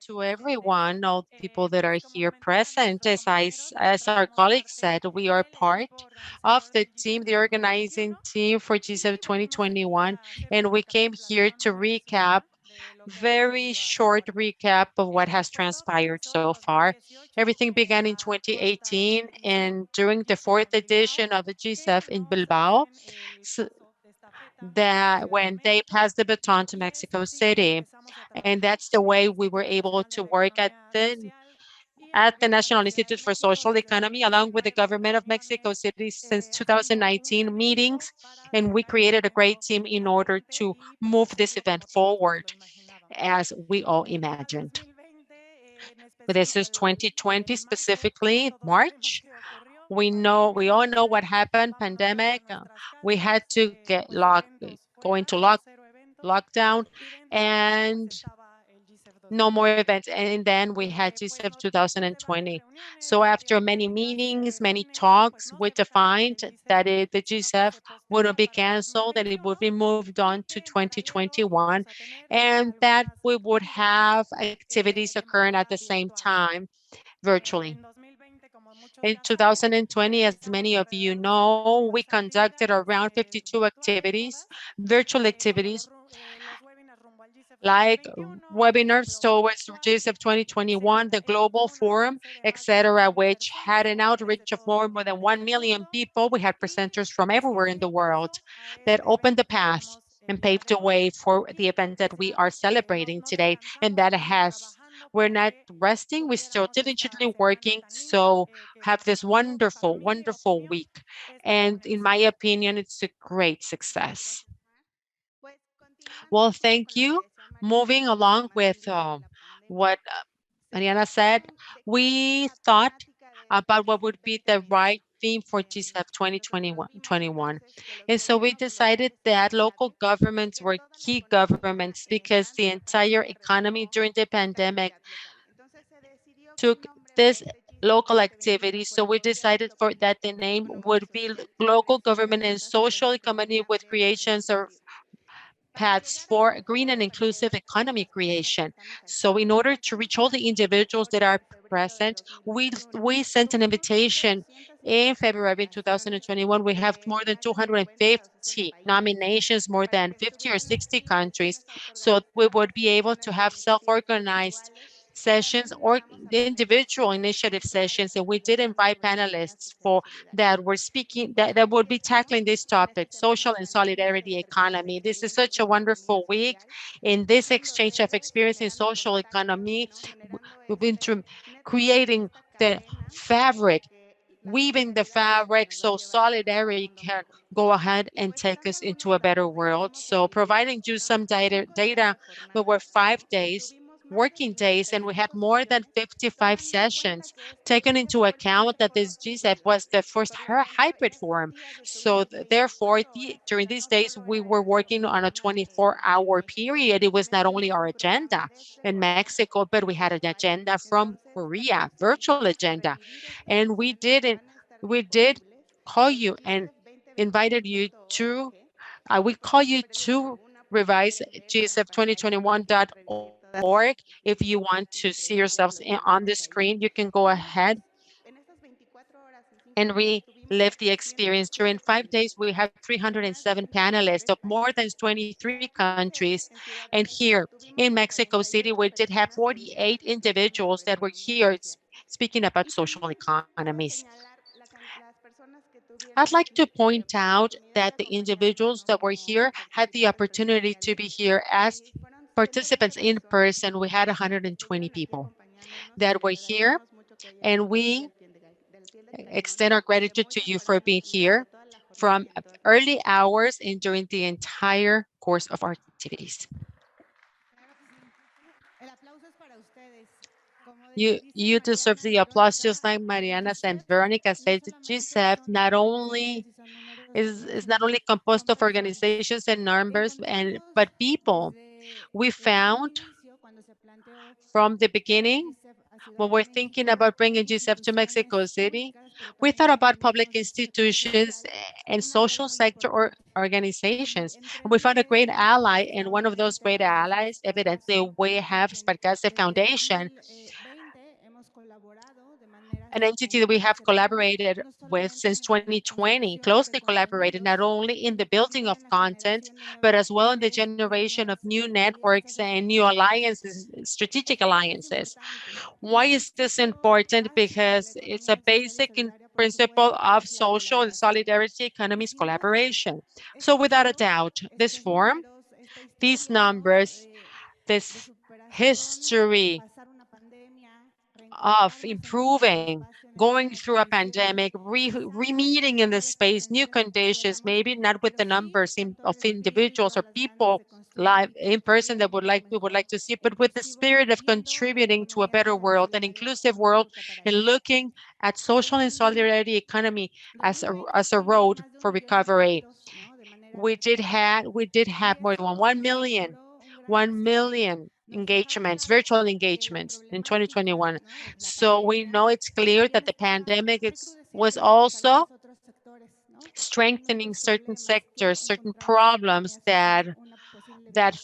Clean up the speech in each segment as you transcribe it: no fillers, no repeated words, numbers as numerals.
To everyone, all the people that are here present. As our colleague said, we are part of the team, the organizing team for GSEP 2021, and we came here to recap, very short recap of what has transpired so far. Everything began in 2018, and during the fourth edition of the GSEF in Bilbao, that when they passed the baton to Mexico City. And that's the way we were able to work at the National Institute for Social Economy, along with the government of Mexico City since 2019 meetings. And we created a great team in order to move this event forward, as we all imagined. This is 2020, specifically March. We all know what happened, pandemic. We had to go into lockdown, and no more events. And then we had GSEF 2020. So after many meetings, many talks, we defined that the GSEF wouldn't be canceled and it would be moved on to 2021, and that we would have activities occurring at the same time virtually. In 2020, as many of you know, we conducted around 52 activities, virtual activities, like webinars towards GSEP 2021, the Global Forum, etc., which had an outreach of more than 1 million people. We had presenters from everywhere in the world that opened the path and paved the way for the event that we are celebrating today. And that we're not resting, we're still diligently working. So have this wonderful, wonderful week. And in my opinion, it's a great success. Well, thank you. Moving along with what Mariana said, we thought about what would be the right theme for GSEP 2021. And so we decided that local governments were key governments because the entire economy during the pandemic took this local activity. So we decided for that the name would be local government and social economy with creations of paths for green and inclusive economy creation. So in order to reach all the individuals that are present, we sent an invitation in February 2021. We have more than 250 nominations, more than 50 or 60 countries. So we would be able to have self-organized sessions or individual initiative sessions. And we did invite panelists for that were speaking, that would be tackling this topic, social and solidarity economy. This is such a wonderful week. In this exchange of experience in social economy, we've been creating the fabric, weaving the fabric so solidarity can go ahead and take us into a better world. So providing you some data, we were 5 days, working days, and we had more than 55 sessions, taking into account that this GSEP was the first hybrid forum. So therefore, during these days, we were working on a 24-hour period. It was not only our agenda in Mexico, but we had an agenda from Korea, virtual agenda. And we did call you and invited you to, we call you to revise gsf2021.org. If you want to see yourselves on the screen, you can go ahead and relive the experience. During 5 days, we have 307 panelists of more than 23 countries. And here in Mexico City, we did have 48 individuals that were here speaking about social economies. I'd like to point out that the individuals that were here had the opportunity to be here as participants in person. We had 120 people that were here, and we extend our gratitude to you for being here from early hours and during the entire course of our activities. You deserve the applause, just like Mariana and Veronica said. GSEP is not only composed of organizations and numbers, but people. We found from the beginning when we're thinking about bringing GSEF to Mexico City, we thought about public institutions and social sector or organizations. And we found a great ally, and one of those great allies, evidently, we have Sparkase Foundation, an entity that we have collaborated with since 2020, closely collaborated not only in the building of content, but as well in the generation of new networks and new alliances, strategic alliances. Why is this important? Because it's a basic principle of social and solidarity economies collaboration. So without a doubt, this form, these numbers, this history of improving, going through a pandemic, re-meeting in the space, new conditions, maybe not with the numbers of individuals or people live in person that we would like to see, but with the spirit of contributing to a better world, an inclusive world, and looking at social and solidarity economy as a road for recovery. We did have more than 1 million engagements, virtual engagements in 2021. So we know it's clear that the pandemic was also strengthening certain sectors, certain problems that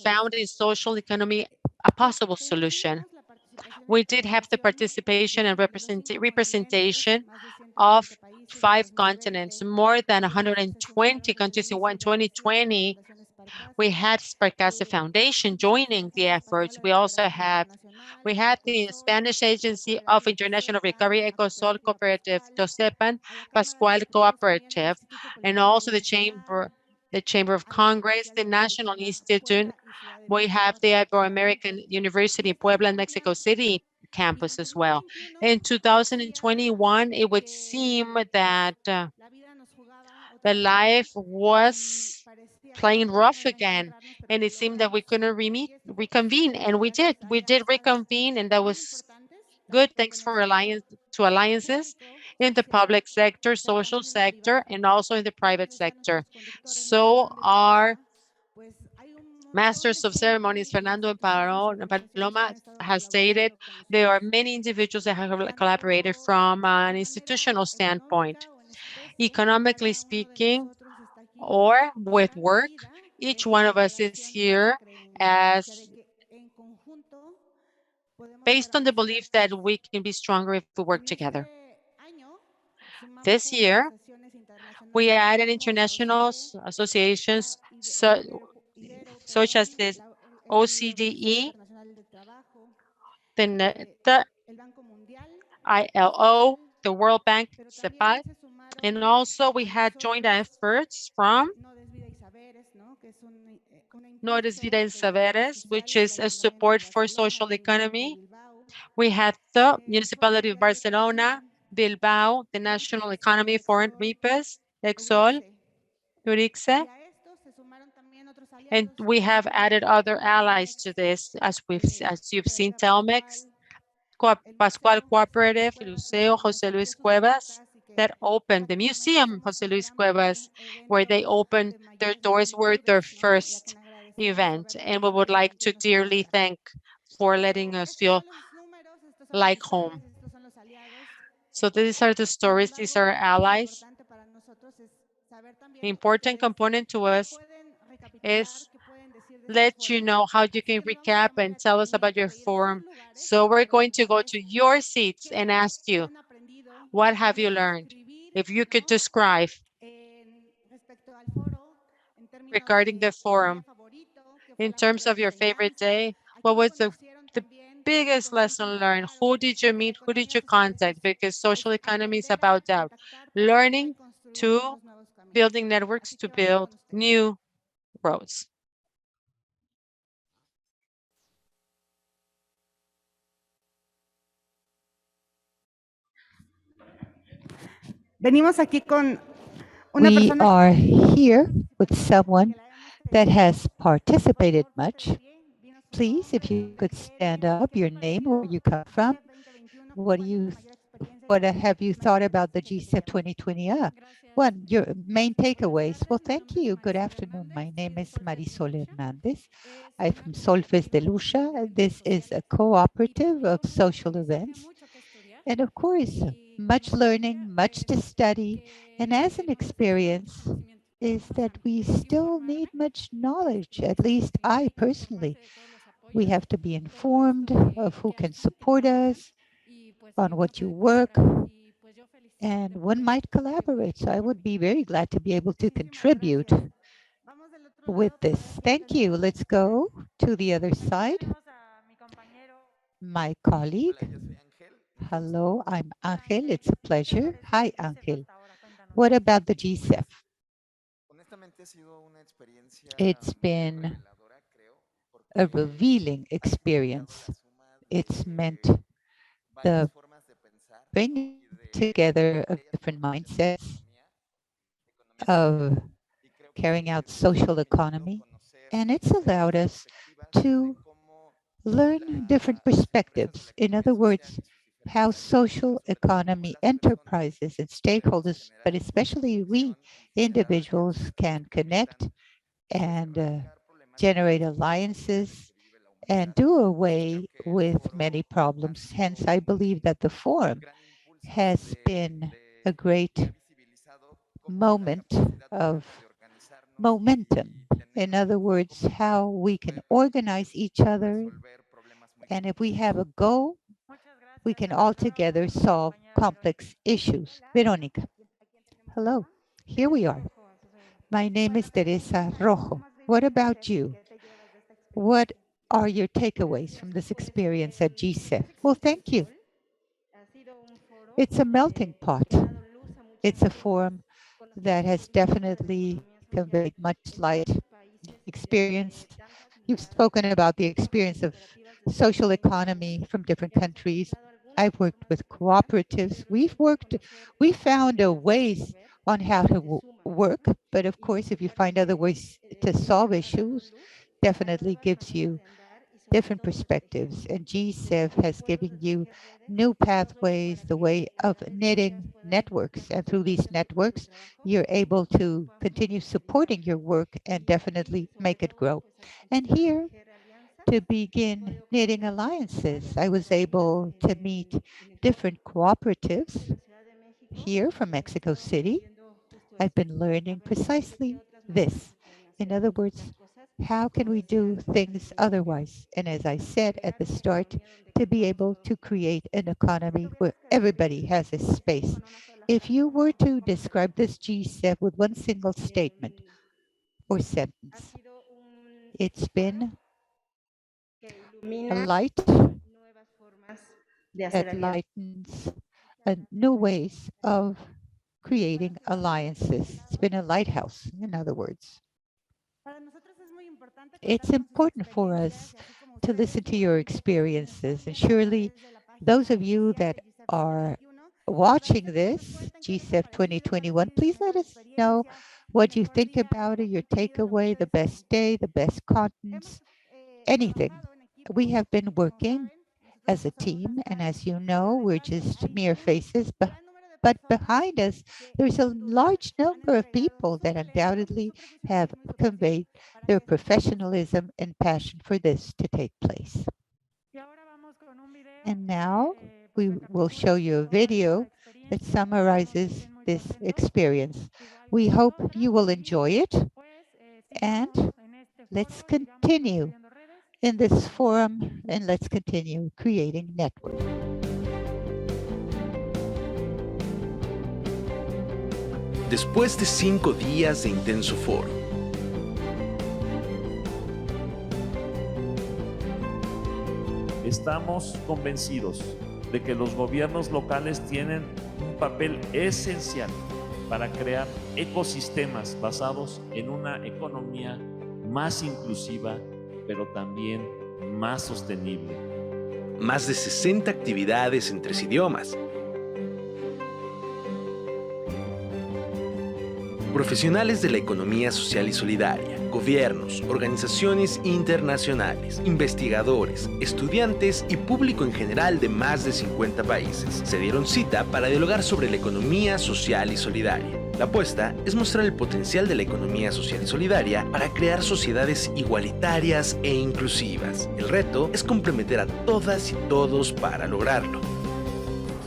found in social economy a possible solution. We did have the participation and representation of 5 continents, more than 120 countries in 2020. We had Sparkasa Foundation joining the efforts. We had the Spanish Agency of International Recovery, Ecosol Cooperative, Tosepan, Pascual Cooperative, and also the Chamber of Congress, the National Institute. We have the Ibero-American University in Puebla and Mexico City campus as well. In 2021, it would seem that the life was playing rough again, and it seemed that we couldn't reconvene, and we did. We did reconvene, and that was good. Thanks for alliances in the public sector, social sector, and also in the private sector. So our Masters of Ceremonies, Fernando and Paloma, has stated there are many individuals that have collaborated from an institutional standpoint. Economically speaking, or with work, each one of us is here as based on the belief that we can be stronger if we work together. This year, we added international associations such as the OCDE, the ILO, the World Bank, CEPAL, and also we had joint efforts from Nodes Vida y Saberes, which is a support for social economy. We had the Municipality of Barcelona, Bilbao, the National Economy Foreign RIPES, Exol, Eurixe, and we have added other allies to this, as you've seen, Telmex, Pascual Cooperative, Liceo José Luis Cuevas, that opened the Museum José Luis Cuevas, where they opened their doors, were their first event. And we would like to dearly thank for letting us feel like home. So these are the stories, these are allies. The important component to us is let you know how you can recap and tell us about your forum. So we're going to go to your seats and ask you, what have you learned? If you could describe regarding the forum, in terms of your favorite day, what was the biggest lesson learned? Who did you meet? Who did you contact? Because social economy is about that. Learning to building networks to build new roads. Venimos aquí con una We persona are here with someone that has participated much. Please, if you could stand up, your name, where you come from, what do you what have you thought about the GCEP 2020? One, your main takeaways. Well, thank you. Good afternoon. My name is Marisol Hernandez. I'm from Solfes de Lucha. This is a cooperative of social events. And of course, much learning, much to study. And as an experience is that we still need much knowledge, at least I personally. We have to be informed of who can support us, on what you work, and one might collaborate. So I would be very glad to be able to contribute with this. Thank you. Let's go to the other side. My colleague. Hello, I'm Angel. It's a pleasure. Hi, Angel. What about the GCEF? It's been a revealing experience. It's meant the bringing together of different mindsets, of carrying out social economy, and it's allowed us to learn different perspectives. In other words, how social economy enterprises and stakeholders, but especially we individuals, can connect and generate alliances and do away with many problems. Hence, I believe that the forum has been a great moment of momentum. In other words, how we can organize each other. And if we have a goal, we can all together solve complex issues. Veronica, hello, here we are. My name is Teresa Rojo. What about you? What are your takeaways from this experience at GCEF? Well, thank you. It's a melting pot. It's a forum that has definitely conveyed much light experience. You've spoken about the experience of social economy from different countries. I've worked with cooperatives. We found a ways on how to work, but of course, if you find other ways to solve issues, definitely gives you different perspectives. And GCEF has given you new pathways, the way of knitting networks. And through these networks, you're able to continue supporting your work and definitely make it grow. And here, to begin knitting alliances, I was able to meet different cooperatives here from Mexico City. I've been learning precisely this. In other words, how can we do things otherwise? And as I said at the start, to be able to create an economy where everybody has a space. If you were to describe this GCEF with one single statement or sentence, it's been a light that lightens new ways of creating alliances. It's been a lighthouse, in other words. It's important for us to listen to your experiences, and surely those of you that are watching this GCEF 2021, please let us know what you think about it, your takeaway, the best day, the best contents, anything. We have been working as a team, and as you know, we're just mere faces, but behind us, there's a large number of people that undoubtedly have conveyed their professionalism and passion for this to take place. And now we will show you a video that summarizes this experience. We hope you will enjoy it, and let's continue in this forum, and let's continue creating network. Después de 5 días de intenso foro, estamos convencidos de que los gobiernos locales tienen un papel esencial para crear ecosistemas basados en una economía más inclusiva, pero también más sostenible. más de 60 actividades en 3 idiomas. Profesionales de la economía social y solidaria, Gobiernos, organizaciones internacionales, investigadores, estudiantes y público en general de más de 50 países se dieron cita para dialogar sobre la economía social y solidaria. La apuesta es mostrar el potencial de la economía social y solidaria para crear sociedades igualitarias e inclusivas. El reto es comprometer a todas y todos para lograrlo.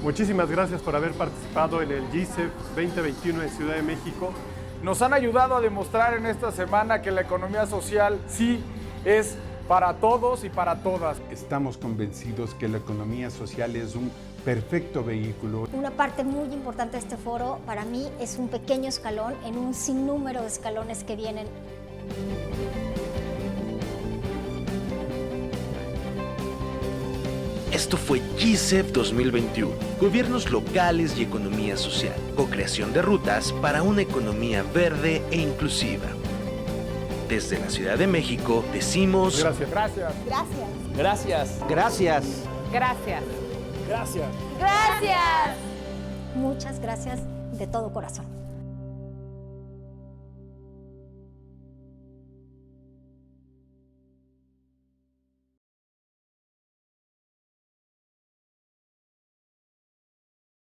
Muchísimas gracias por haber participado en el GICEF 2021 en Ciudad de México. Nos han ayudado a demostrar en esta semana que la economía social sí es para todos y para todas. Estamos convencidos que la economía social es un perfecto vehículo. Una parte muy importante de este foro para mí es un pequeño escalón en un sinnúmero de escalones que vienen. Esto fue GICEF 2021, Gobiernos locales y economía social, co-creación de rutas para una economía verde e inclusiva. Desde la Ciudad de México decimos Gracias. Gracias. Gracias. Gracias. Gracias. Gracias. Gracias. Gracias. Muchas gracias de todo corazón.